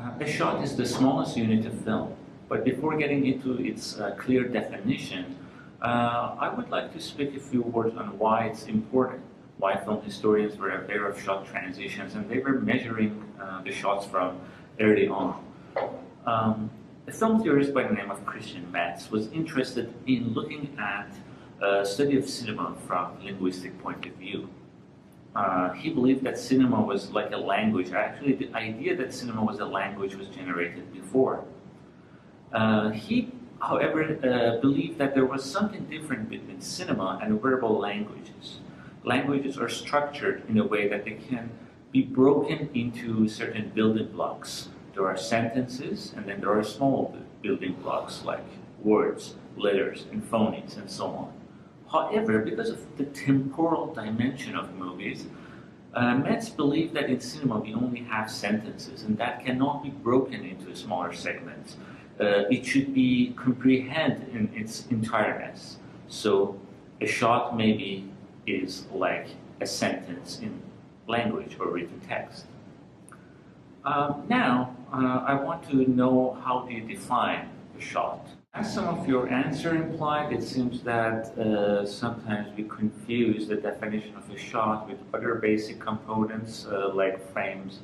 A shot is the smallest unit of film, but before getting into its clear definition, I would like to speak a few words on why it's important, why film historians were aware of shot transitions, and they were measuring the shots from early on. A film theorist by the name of Christian Metz was interested in looking at a study of cinema from a linguistic point of view. He believed that cinema was like a language. Actually, the idea that cinema was a language was generated before. He, however, believed that there was something different between cinema and verbal languages. Languages are structured in a way that they can be broken into certain building blocks. There are sentences, and then there are small building blocks like words, letters, and phonemes, and so on. However, because of the temporal dimension of movies, Metz believed that in cinema we only have sentences, and that cannot be broken into smaller segments. It should be comprehended in its entireness. So a shot maybe is like a sentence in language or written text. Now, I want to know, how do you define a shot? As some of your answer implied, it seems that sometimes we confuse the definition of a shot with other basic components like frames,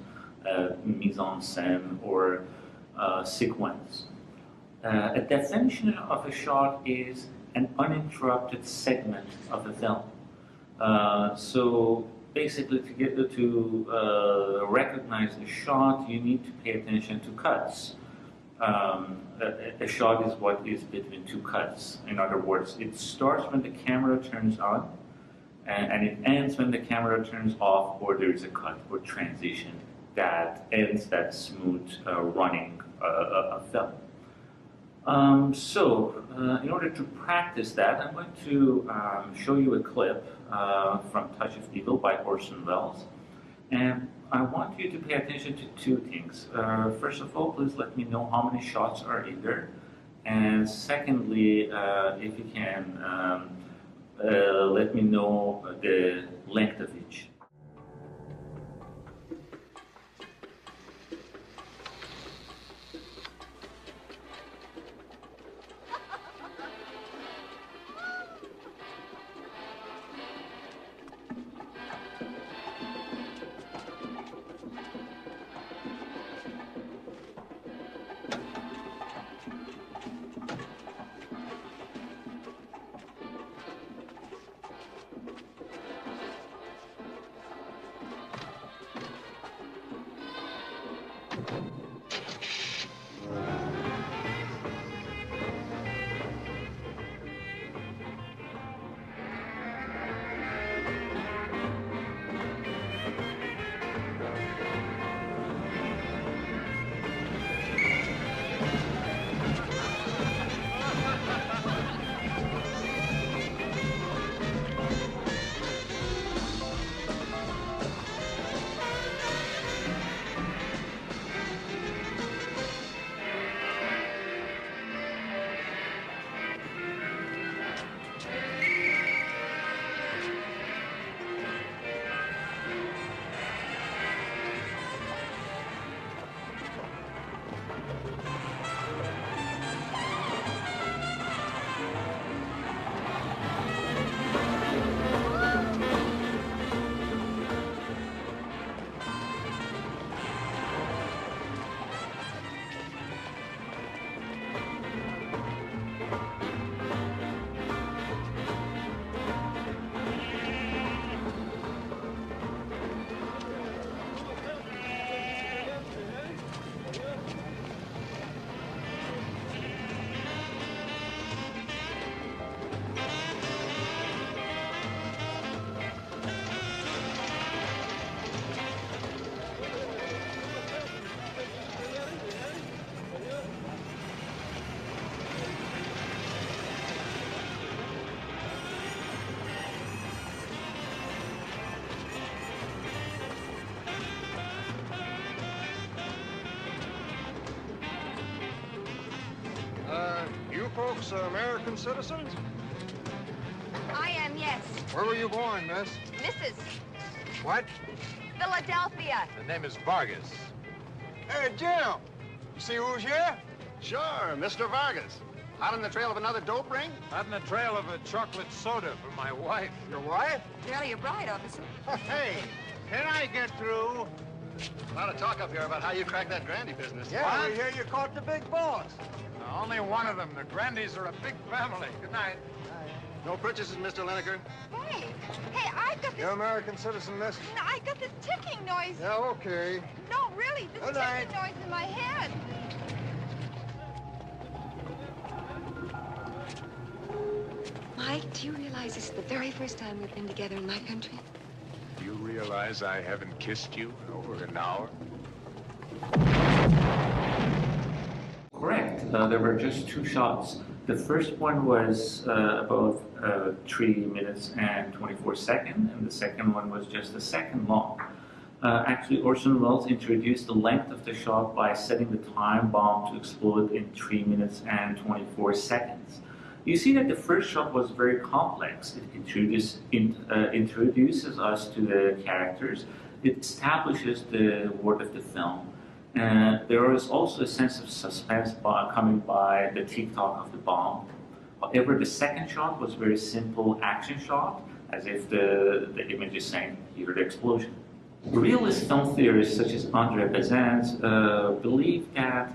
mise-en-scène, or sequence. A definition of a shot is an uninterrupted segment of a film. So basically, to recognize a shot, you need to pay attention to cuts. A shot is what is between two cuts. In other words, it starts when the camera turns on, and it ends when the camera turns off, or there is a cut or transition that ends that smooth running of film. In order to practice that, I'm going to show you a clip from Touch of Evil by Orson Welles. And I want you to pay attention to two things. First of all, please let me know how many shots are in there. And secondly, if you can let me know the length of each. You folks American citizens? I am, yes. Where were you born, miss? Mrs. What? Philadelphia. The name is Vargas. Hey, Jim! See who's here? Sure, Mr. Vargas. Hot on the trail of another dope ring? Out on the trail of a chocolate soda for my wife. Your wife? Really, your bride, officer. Hey, can I get through? A lot of talk up here about how you cracked that Grandy business. Yeah, we hear you caught the big boss. Only one of them. The Grandys are a big family. Good night. No purchases, Mr. Lineker? Hey, I got this. You're American citizen, miss? No, I got this ticking noise. Yeah, okay. No, really, this Good night. ticking noise in my head. Mike, do you realize this is the very first time we've been together in my country? Do you realize I haven't kissed you in over an hour? Correct. There were just two shots. The first one was about 3 minutes and 24 seconds, and the second one was just a second long. Actually, Orson Welles introduced the length of the shot by setting the time bomb to explode in 3 minutes and 24 seconds. You see that the first shot was very complex. It introduces us to the characters. It establishes the world of the film. And there is also a sense of suspense coming by the tick-tock of the bomb. However, the second shot was a very simple action shot, as if the image is saying, hear the explosion. Realist film theorists such as André Bazin believe that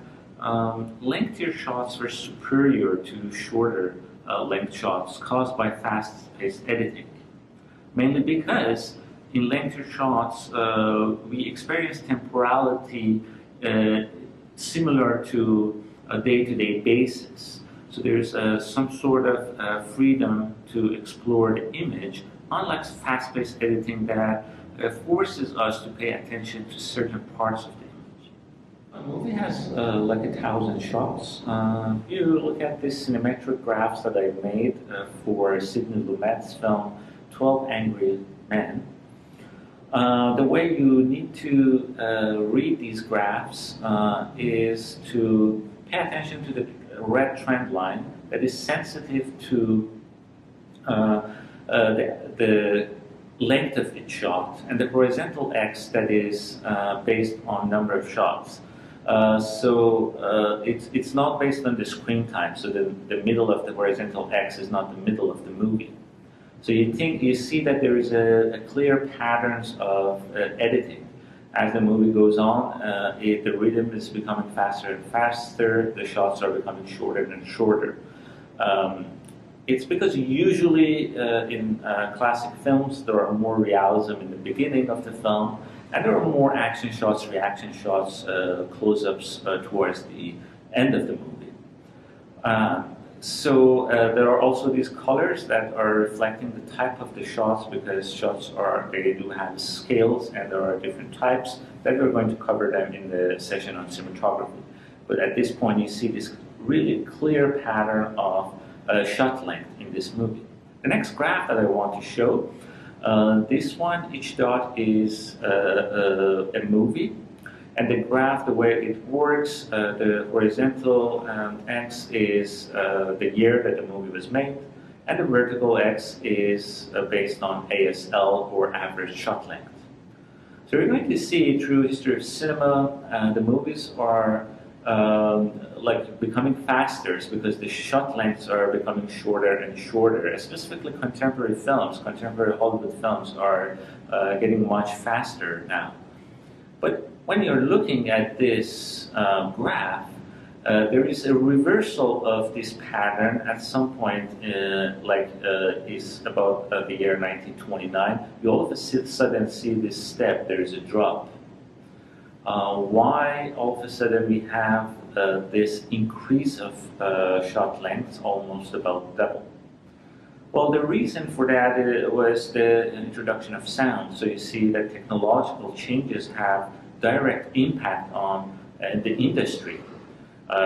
lengthier shots were superior to shorter length shots caused by fast-paced editing. Mainly because in lengthier shots, we experience temporality similar to a day-to-day basis. So there's some sort of freedom to explore the image, unlike fast-paced editing that forces us to pay attention to certain parts of the image. A movie has like 1,000 shots. If you look at these cinemetric graphs that I made for Sidney Lumet's film 12 Angry Men, the way you need to read these graphs is to pay attention to the red trend line that is sensitive to the length of each shot, and the horizontal X that is based on number of shots. It's not based on the screen time, so the middle of the horizontal X is not the middle of the movie. So you see that there is a clear patterns of editing. As the movie goes on, the rhythm is becoming faster and faster, the shots are becoming shorter and shorter. It's because usually in classic films there are more realism in the beginning of the film, and there are more action shots, reaction shots, close-ups towards the end of the movie. There are also these colors that are reflecting the type of the shots, because shots they do have scales and there are different types that we're going to cover them in the session on cinematography. But at this point you see this really clear pattern of shot length in this movie. The next graph that I want to show, this one, each dot is a movie. And the graph, the way it works, the horizontal X is the year that the movie was made, and the vertical X is based on ASL, or average shot length. So we're going to see through history of cinema, the movies are like becoming faster because the shot lengths are becoming shorter and shorter. Specifically contemporary films, contemporary Hollywood films are getting much faster now. But when you're looking at this graph, there is a reversal of this pattern at some point, is about the year 1929. You all of a sudden see this step, there is a drop. Why all of a sudden we have this increase of shot lengths, almost about double? Well, the reason for that was the introduction of sound. So you see that technological changes have direct impact on the industry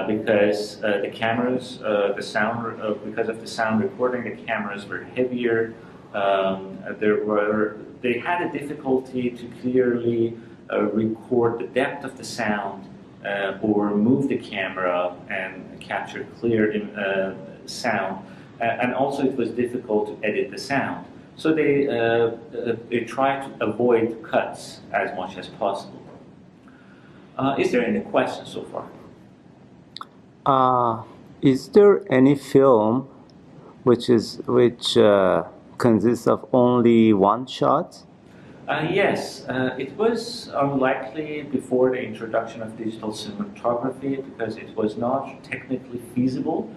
because the cameras, because of the sound recording, the cameras were heavier. They had a difficulty to clearly record the depth of the sound or move the camera and capture clear sound. And also it was difficult to edit the sound. So they tried to avoid cuts as much as possible. Is there any questions so far? Is there any film which consists of only one shot? Yes, it was unlikely before the introduction of digital cinematography because it was not technically feasible.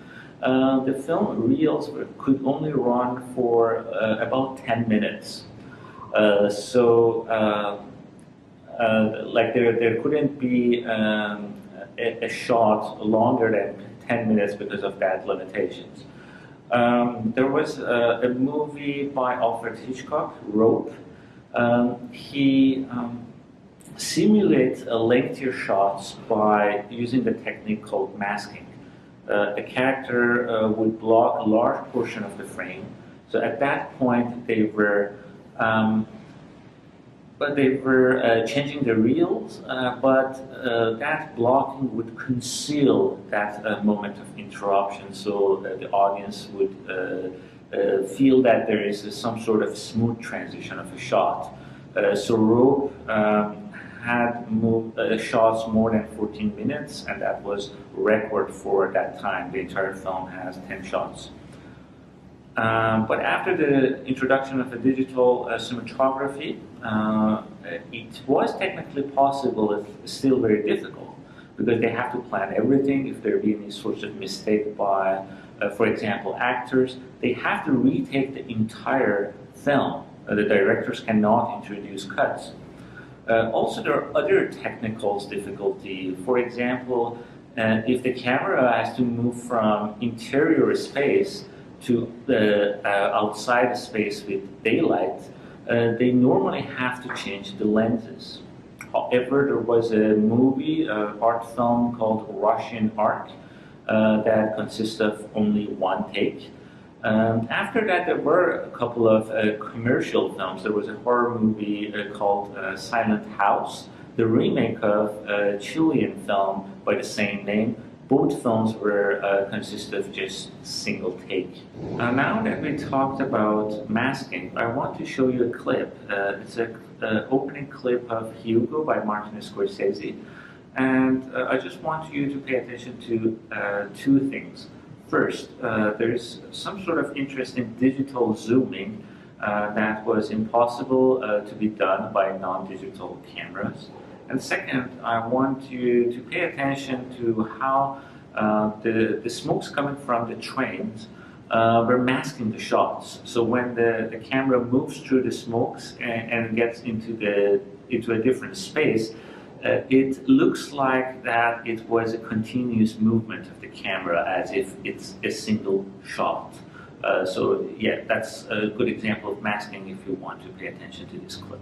The film reels could only run for about 10 minutes. Like there couldn't be a shot longer than 10 minutes because of that limitations. There was a movie by Alfred Hitchcock, Rope. He simulates lengthier shots by using the technique called masking. A character would block a large portion of the frame. So at that point, they were changing the reels, but that blocking would conceal that moment of interruption, so the audience would feel that there is some sort of smooth transition of a shot. So Rope had moved shots more than 14 minutes, and that was record for that time. The entire film has 10 shots. But after the introduction of the digital cinematography, it was technically possible, it's still very difficult, because they have to plan everything. If there be any sorts of mistake by, for example, actors, they have to retake the entire film. The directors cannot introduce cuts. Also, there are other technical difficulties. For example, if the camera has to move from interior space to the outside space with daylight, they normally have to change the lenses. However, there was a movie, art film called Russian Art that consists of only one take. After that, there were a couple of commercial films. There was a horror movie called Silent House, the remake of a Chilean film by the same name. Both films were consist of just single take. Now that we talked about masking, I want to show you a clip. It's an opening clip of Hugo by Martin Scorsese. And I just want you to pay attention to two things. First, there's some sort of interest in digital zooming that was impossible to be done by non-digital cameras. And second, I want you to pay attention to how the smokes coming from the trains were masking the shots. So when the camera moves through the smokes and gets into a different space, it looks like that it was a continuous movement of the camera as if it's a single shot. So yeah, that's a good example of masking if you want to pay attention to this clip.